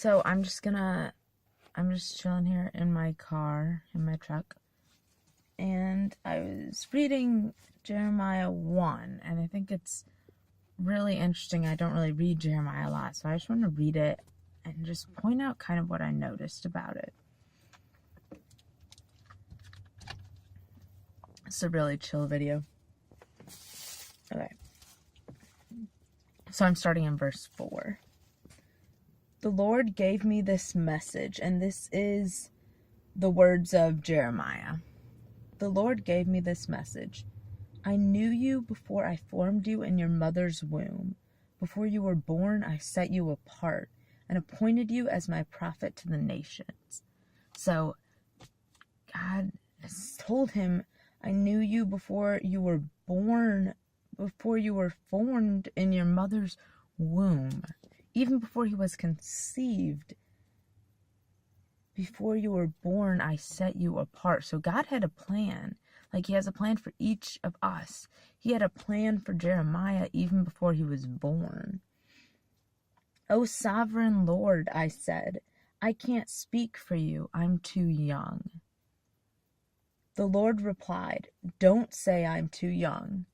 So I'm just chilling here in my car, in my truck, and I was reading Jeremiah 1, and I think it's really interesting. I don't really read Jeremiah a lot, so I just want to read it and just point out kind of what I noticed about it. It's a really chill video. Okay. So I'm starting in verse 4. The Lord gave me this message, and this is the words of Jeremiah. The Lord gave me this message. I knew you before I formed you in your mother's womb. Before you were born, I set you apart and appointed you as my prophet to the nations. So God has told him, I knew you before you were born, before you were formed in your mother's womb. Even before he was conceived, before you were born, I set you apart. So God had a plan. Like he has a plan for each of us. He had a plan for Jeremiah even before he was born. O sovereign Lord, I said, I can't speak for you. I'm too young. The Lord replied, don't say I'm too young.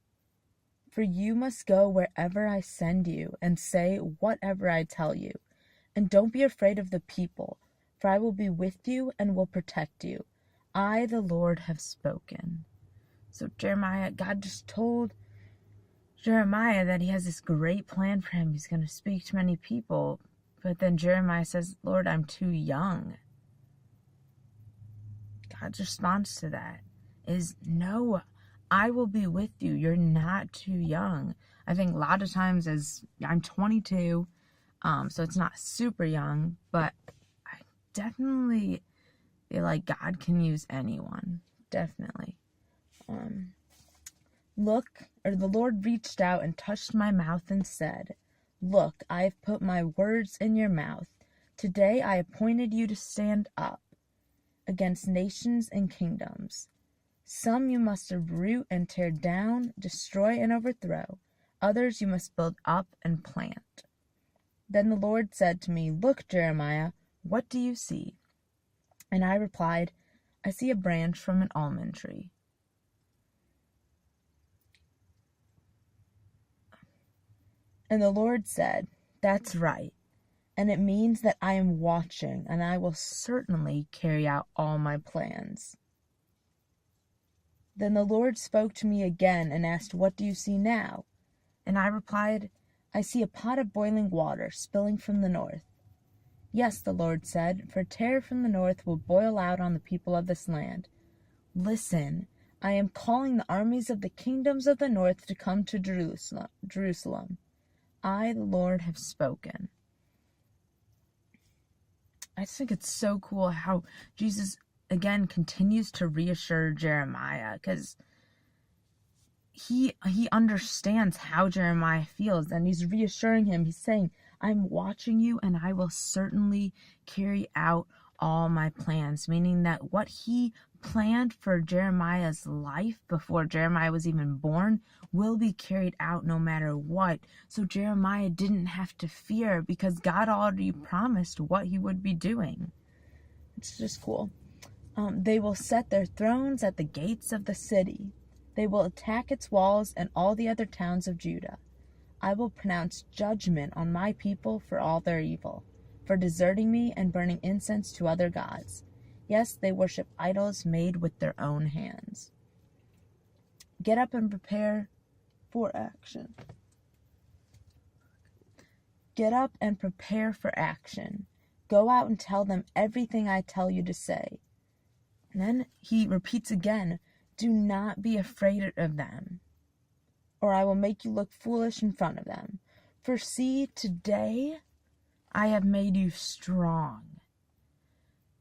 For you must go wherever I send you and say whatever I tell you. And don't be afraid of the people, for I will be with you and will protect you. I, the Lord, have spoken. So God just told Jeremiah that he has this great plan for him. He's going to speak to many people. But then Jeremiah says, Lord, I'm too young. God's response to that is, no, I will be with you. You're not too young. I think a lot of times as I'm 22, so it's not super young, but I definitely feel like God can use anyone. Definitely. The Lord reached out and touched my mouth and said, look, I have put my words in your mouth. Today I appointed you to stand up against nations and kingdoms. Some you must uproot and tear down, destroy and overthrow. Others you must build up and plant. Then the Lord said to me, look, Jeremiah, what do you see? And I replied, I see a branch from an almond tree. And the Lord said, that's right. And it means that I am watching, and I will certainly carry out all my plans. Then the Lord spoke to me again and asked, what do you see now? And I replied, I see a pot of boiling water spilling from the north. Yes, the Lord said, for terror from the north will boil out on the people of this land. Listen, I am calling the armies of the kingdoms of the north to come to Jerusalem. I, the Lord, have spoken. I just think it's so cool how Jesus again continues to reassure Jeremiah, because he understands how Jeremiah feels, and he's reassuring him. He's saying, I'm watching you and I will certainly carry out all my plans, meaning that what he planned for Jeremiah's life before Jeremiah was even born will be carried out no matter what. So Jeremiah didn't have to fear because God already promised what he would be doing. It's just cool. They will set their thrones at the gates of the city. They will attack its walls and all the other towns of Judah. I will pronounce judgment on my people for all their evil, for deserting me and burning incense to other gods. Yes, they worship idols made with their own hands. Get up and prepare for action. Get up and prepare for action. Go out and tell them everything I tell you to say. And then he repeats again, do not be afraid of them, or I will make you look foolish in front of them. For see, today I have made you strong.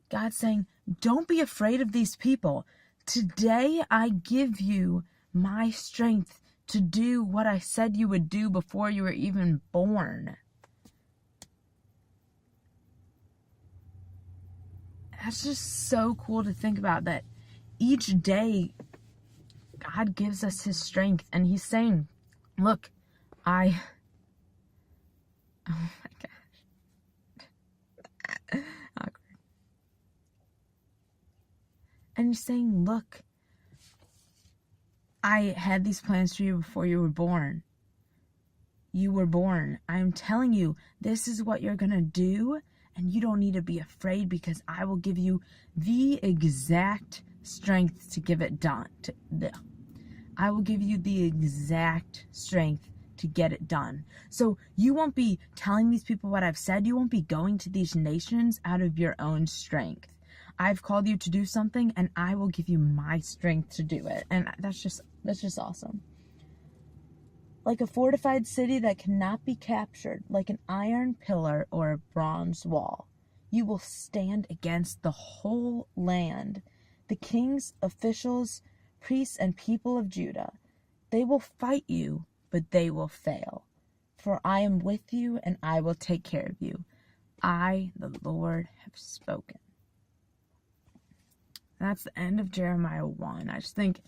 God's saying, don't be afraid of these people. Today I give you my strength to do what I said you would do before you were even born. That's just so cool to think about, that each day God gives us his strength, and he's saying, look, oh my gosh. He's saying, look, I had these plans for you before you were born. You were born. I'm telling you, this is what you're going to do, and you don't need to be afraid because I will give you the exact strength to give it done. I will give you the exact strength to get it done. So you won't be telling these people what I've said. You won't be going to these nations out of your own strength. I've called you to do something, and I will give you my strength to do it. And that's just awesome. Like a fortified city that cannot be captured, like an iron pillar or a bronze wall, you will stand against the whole land. The kings, officials, priests, and people of Judah, they will fight you, but they will fail. For I am with you, and I will take care of you. I, the Lord, have spoken. And that's the end of Jeremiah 1. I just think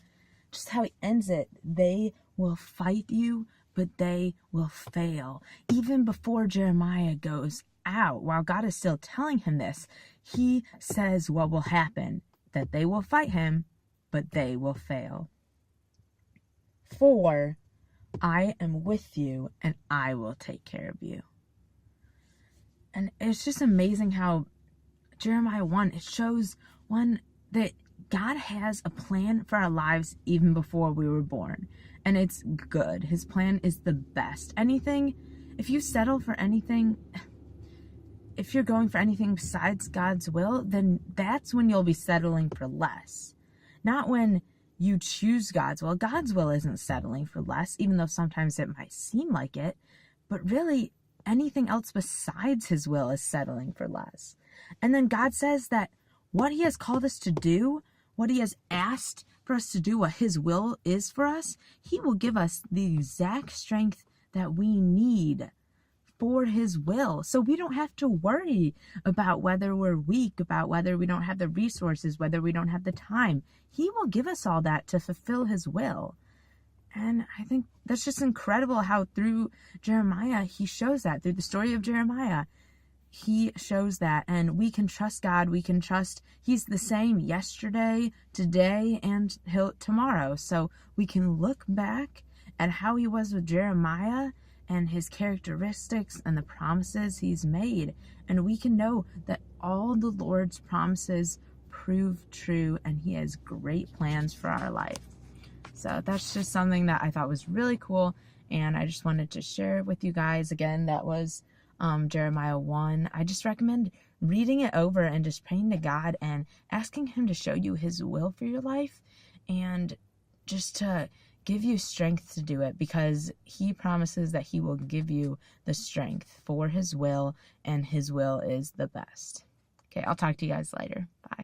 just how he ends it. They will fight you, but they will fail. Even before Jeremiah goes out, while God is still telling him this, he says what will happen, that they will fight him, but they will fail. For I am with you, and I will take care of you. And it's just amazing how Jeremiah 1, it shows, one, that God has a plan for our lives even before we were born. And it's good. His plan is the best. If you settle for anything, if you're going for anything besides God's will, then that's when you'll be settling for less. Not when you choose God's will. God's will isn't settling for less, even though sometimes it might seem like it. But really, anything else besides his will is settling for less. And then God says that what he has called us to do, what he has asked for us to do, what his will is for us, he will give us the exact strength that we need for his will. So we don't have to worry about whether we're weak, about whether we don't have the resources, whether we don't have the time. He will give us all that to fulfill his will. And I think that's just incredible how through Jeremiah, he shows that. Through the story of Jeremiah, he shows that. And we can trust God. We can trust he's the same yesterday, today, and tomorrow. So we can look back at how he was with Jeremiah and his characteristics and the promises he's made. And we can know that all the Lord's promises prove true, and he has great plans for our life. So that's just something that I thought was really cool, and I just wanted to share with you guys. Again, that was Jeremiah 1. I just recommend reading it over and just praying to God and asking him to show you his will for your life, and just to give you strength to do it, because he promises that he will give you the strength for his will, and his will is the best. Okay, I'll talk to you guys later. Bye.